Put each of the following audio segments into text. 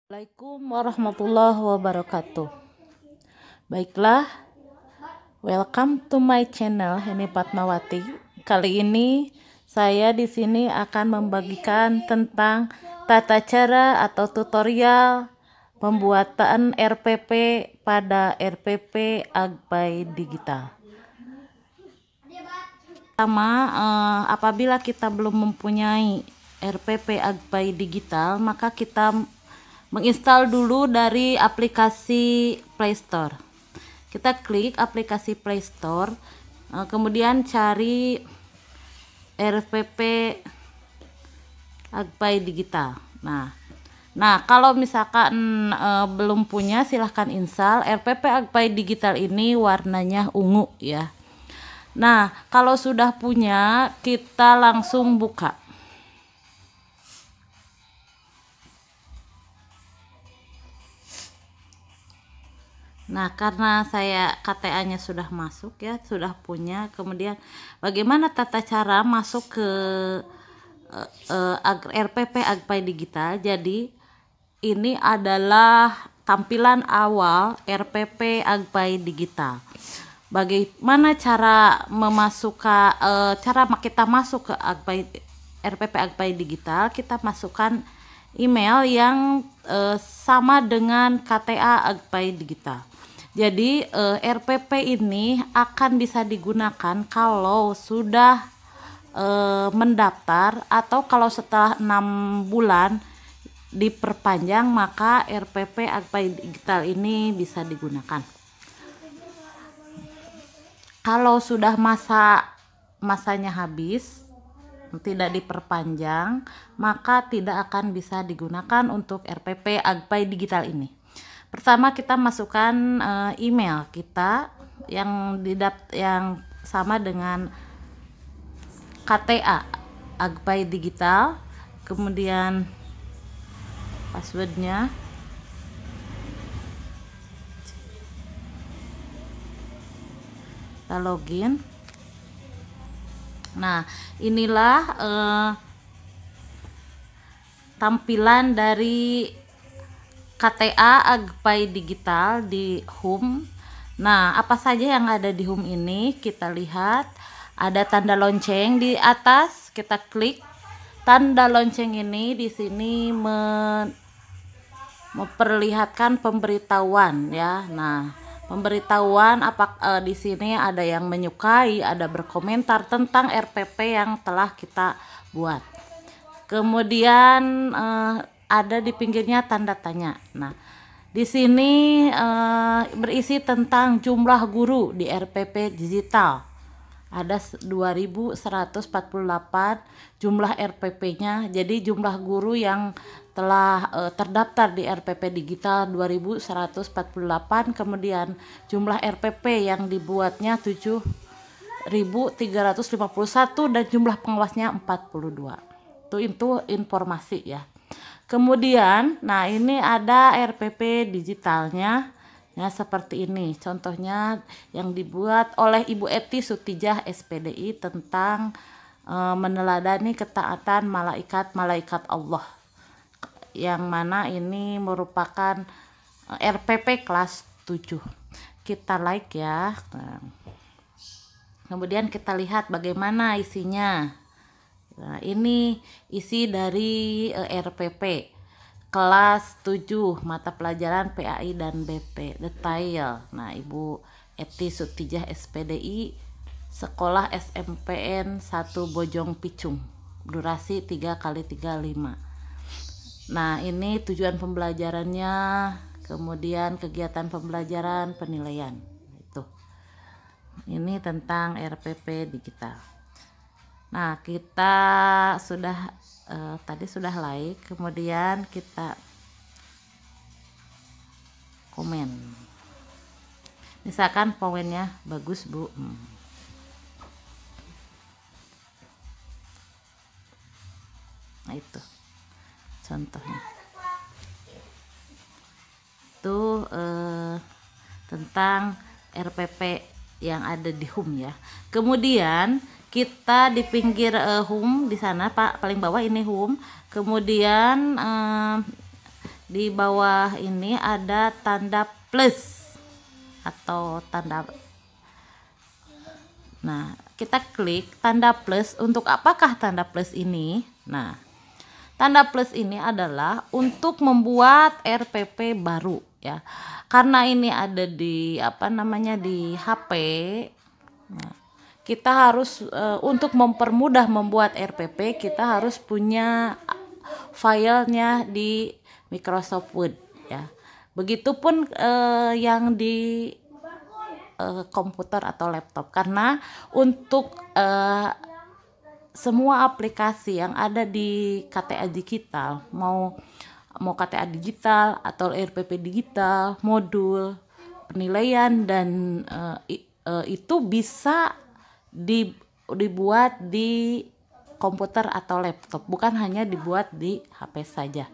Assalamualaikum warahmatullahi wabarakatuh. Baiklah, welcome to my channel Heni Fatmawati. Kali ini saya di sini akan membagikan tentang tata cara atau tutorial pembuatan RPP pada RPP Agpai Digital. Pertama, apabila kita belum mempunyai RPP Agpai Digital, maka kita menginstal dulu dari aplikasi Play Store. Kita klik aplikasi Play Store, kemudian cari RPP Agpai Digital. Nah, kalau misalkan belum punya, silahkan install. RPP Agpai Digital ini warnanya ungu ya. Nah, kalau sudah punya, kita langsung buka. Nah, karena saya KTA-nya sudah masuk ya, sudah punya. Kemudian bagaimana tata cara masuk ke RPP Agpai Digital? Jadi ini adalah tampilan awal RPP Agpai Digital. Bagaimana cara memasukkan cara kita masuk ke RPP Agpai Digital? Kita masukkan email yang sama dengan KTA Agpai Digital. Jadi RPP ini akan bisa digunakan kalau sudah mendaftar atau kalau setelah 6 bulan diperpanjang, maka RPP Agpai Digital ini bisa digunakan. Kalau sudah masanya habis, tidak diperpanjang, maka tidak akan bisa digunakan untuk RPP Agpai Digital ini. Pertama, kita masukkan email kita yang sama dengan KTA Agpai Digital, kemudian passwordnya, kita login. Nah, inilah tampilan dari KTA Agpai Digital di home. Nah, apa saja yang ada di home ini? Kita lihat ada tanda lonceng di atas. Kita klik tanda lonceng ini. Di sini memperlihatkan pemberitahuan ya. Nah, pemberitahuan di sini ada yang menyukai, ada berkomentar tentang RPP yang telah kita buat. Kemudian ada di pinggirnya tanda tanya. Nah, di sini berisi tentang jumlah guru di RPP Digital. Ada 2148 jumlah RPP-nya. Jadi jumlah guru yang telah terdaftar di RPP Digital 2148, kemudian jumlah RPP yang dibuatnya 7.351 dan jumlah pengawasnya 42. Itu informasi ya. Kemudian, nah ini ada RPP digitalnya ya, seperti ini. Contohnya yang dibuat oleh Ibu Eti Sutijah SPDI tentang meneladani ketaatan malaikat Allah, yang mana ini merupakan RPP kelas 7. Kita like ya. Nah, kemudian kita lihat bagaimana isinya. Nah, ini isi dari RPP kelas 7 mata pelajaran PAI dan BP detail. Nah, Ibu Eti Sutijah SPDI Sekolah SMPN 1 Bojong Picung, durasi 3x35. Nah, ini tujuan pembelajarannya, kemudian kegiatan pembelajaran, penilaian. Itu. Ini tentang RPP digital. Nah, kita sudah tadi sudah like, kemudian kita komen. Misalkan poinnya bagus, Bu. Nah, itu contohnya. Itu tentang RPP yang ada di home ya. Kemudian kita di pinggir home di sana Pak, paling bawah ini home. Kemudian Di bawah ini ada tanda plus atau tanda. Nah, kita klik tanda plus. Untuk apakah tanda plus ini? Nah, tanda plus ini adalah untuk membuat RPP baru ya. Karena ini ada di di HP. Nah, kita harus untuk mempermudah membuat RPP, kita harus punya filenya di Microsoft Word ya. Begitupun yang di komputer atau laptop, karena untuk semua aplikasi yang ada di KTA digital, mau KTA digital atau RPP digital, modul penilaian dan itu bisa dibuat di komputer atau laptop, bukan hanya dibuat di HP saja.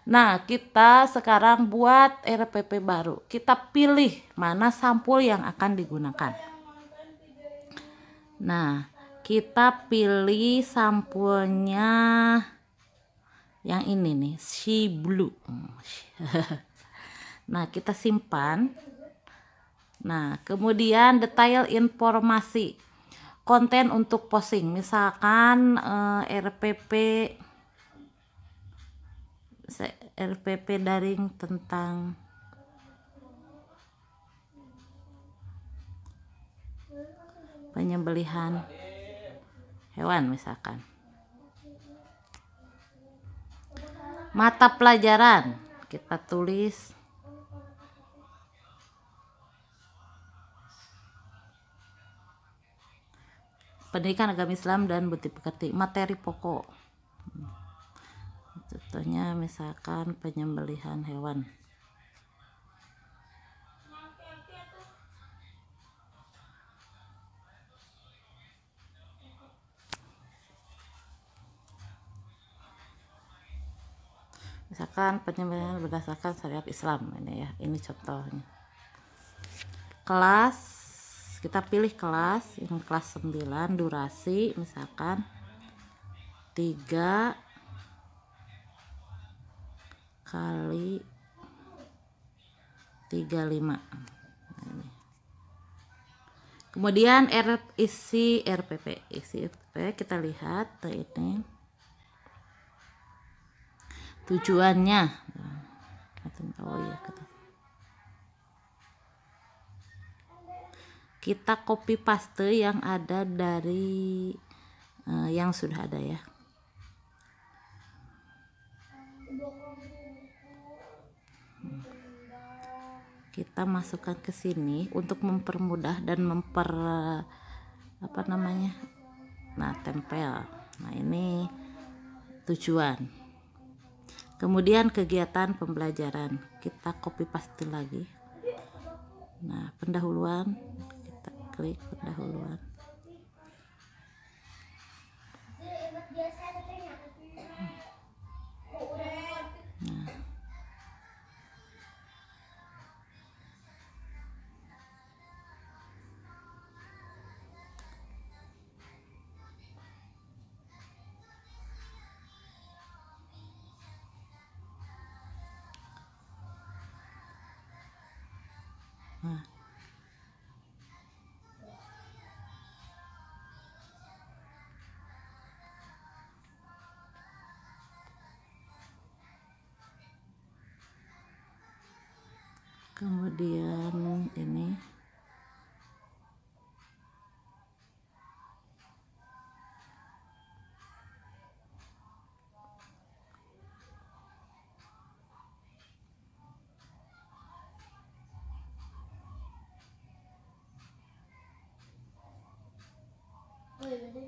Nah, kita sekarang buat RPP baru. Kita pilih mana sampul yang akan digunakan. Nah, kita pilih sampulnya yang ini nih, Sea Blue. Nah, kita simpan. Nah, kemudian detail informasi. Konten untuk posting, misalkan RPP daring tentang penyembelihan hewan misalkan. Mata pelajaran kita tulis pendidikan agama Islam dan bukti pekerti. Materi pokok, contohnya misalkan penyembelihan hewan. Misalkan penyembelihan berdasarkan syariat Islam, ini ya, ini contohnya. Kelas, kita pilih kelas, ini kelas 9, durasi misalkan 3 kali 35. Kemudian isi RPP kita lihat ini tujuannya. Oh iya, kita copy paste yang ada dari yang sudah ada ya. Kita masukkan ke sini untuk mempermudah dan nah, tempel. Nah, ini tujuan. Kemudian kegiatan pembelajaran, kita copy paste lagi. Nah, pendahuluan, kita klik pendahuluan. Nah, kemudian ini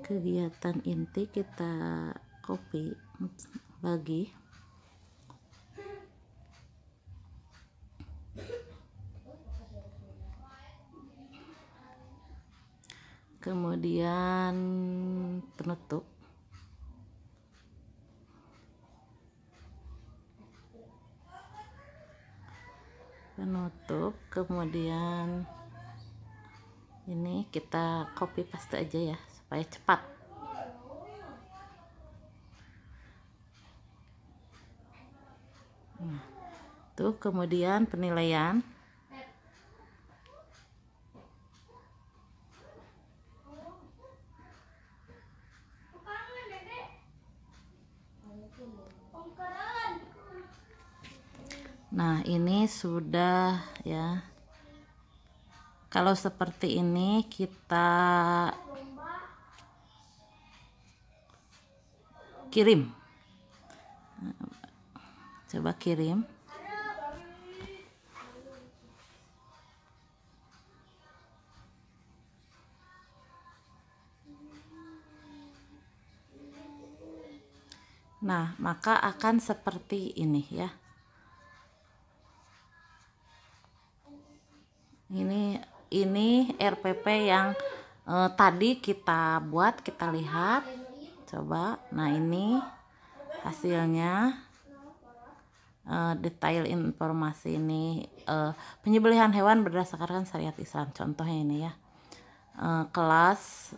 kegiatan inti, kita copy bagi. Kemudian penutup. Kemudian ini kita copy paste aja ya supaya cepat. Nah, Tuh, kemudian penilaian. Nah, ini sudah ya. Kalau seperti ini kita kirim. Coba kirim. Nah, maka akan seperti ini ya. Ini RPP yang tadi kita buat, kita lihat. Coba. Nah, ini hasilnya. Detail informasi ini penyembelihan hewan berdasarkan syariat Islam. Contohnya ini ya. Kelas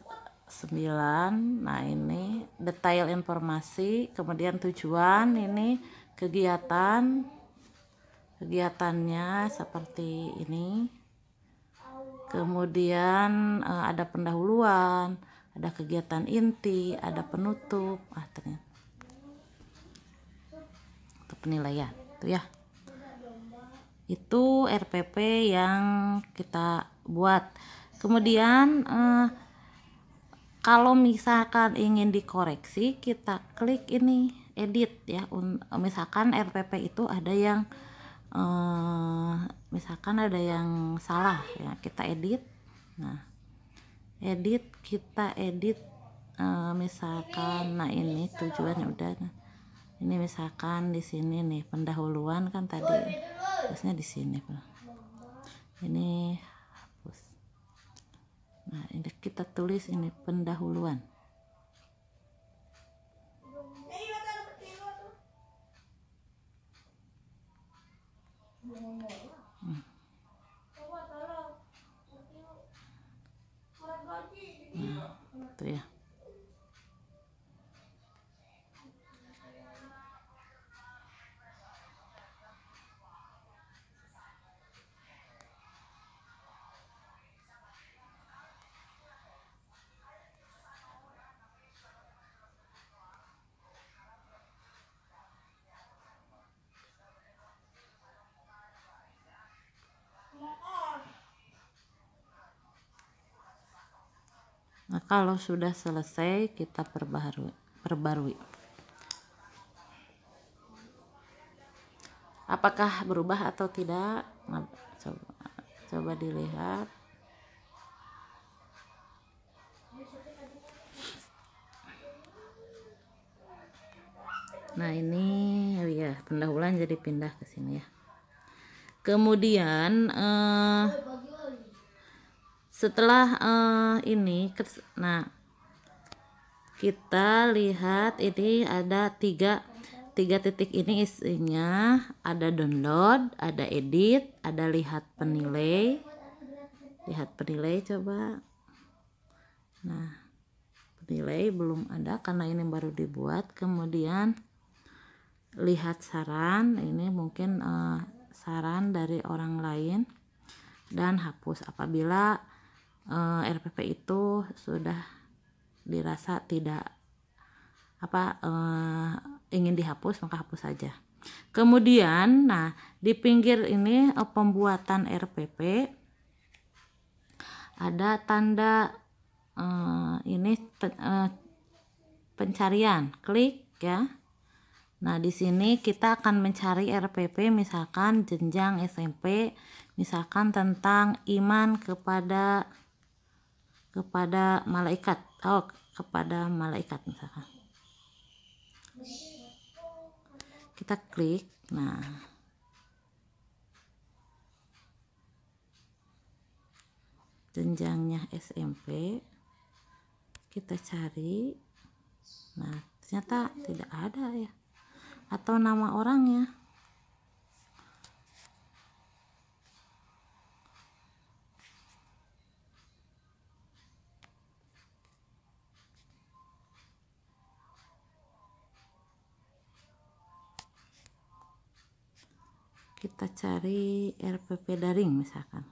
9. Nah, ini detail informasi, kemudian tujuan, ini kegiatannya seperti ini. Kemudian ada pendahuluan, ada kegiatan inti, ada penutup. Ternyata untuk penilaian itu ya. Itu RPP yang kita buat. Kemudian kalau misalkan ingin dikoreksi, kita klik ini edit ya. Misalkan RPP itu ada yang misalkan ada yang salah ya, kita edit. Nah, kita edit misalkan. Nah, ini tujuannya udah. Ini misalkan di sini nih pendahuluan kan tadi harusnya di sini. Ini hapus. Nah, ini kita tulis ini pendahuluan. Itu ya. Nah, kalau sudah selesai kita perbarui. Apakah berubah atau tidak? Nah, coba dilihat. Nah, ini ya pendahuluan jadi pindah ke sini ya. Kemudian setelah ini, nah kita lihat ini ada tiga titik ini isinya. Ada download, ada edit, ada lihat penilai. Lihat penilai coba. Nah, penilai belum ada karena ini baru dibuat. Kemudian lihat saran, ini mungkin saran dari orang lain. Dan hapus apabila RPP itu sudah dirasa tidak ingin dihapus, maka hapus saja. Kemudian nah di pinggir ini pembuatan RPP ada tanda ini pencarian, klik ya. Nah, di sini kita akan mencari RPP misalkan jenjang SMP, misalkan tentang iman kepada malaikat. Kepada malaikat misalkan. Kita klik. Nah, jenjangnya SMP. Kita cari. Nah, ternyata tidak ada ya. Atau nama orangnya. kita cari RPP daring misalkan.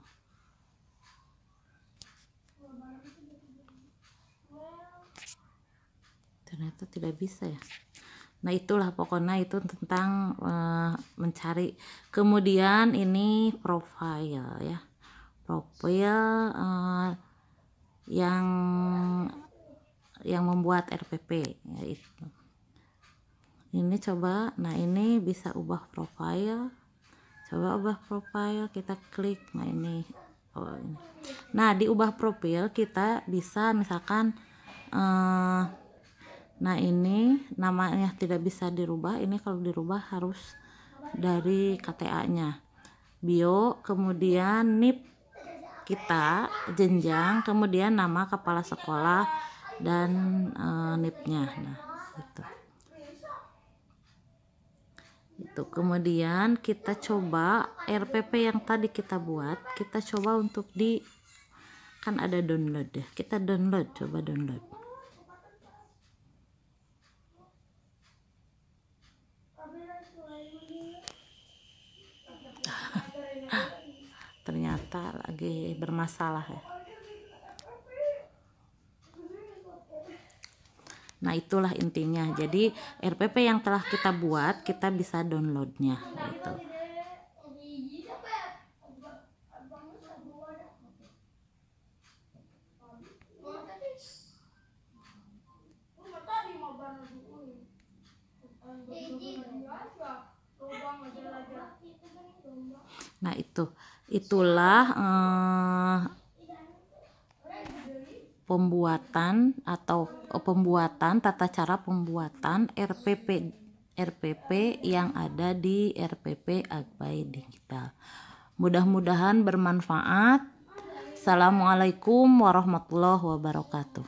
Ternyata tidak bisa ya. Nah itulah pokoknya itu tentang mencari. Kemudian ini profile ya, profile yang membuat RPP ya itu. Ini coba, nah ini bisa ubah profile, coba ubah profile, kita klik, nah ini, oh ini. Nah di ubah profil kita bisa misalkan nah ini namanya tidak bisa dirubah, ini kalau dirubah harus dari KTA nya, bio, kemudian NIP kita, jenjang, kemudian nama kepala sekolah dan NIP nya. Nah itu kemudian kita coba RPP yang tadi kita buat, kita coba untuk kan ada download ya, kita download, coba download. Ternyata lagi bermasalah ya. Nah itulah intinya, jadi RPP yang telah kita buat kita bisa downloadnya gitu. Nah itulah pembuatan tata cara pembuatan RPP yang ada di RPP Agbai Digital. Mudah-mudahan bermanfaat. Assalamualaikum warahmatullahi wabarakatuh.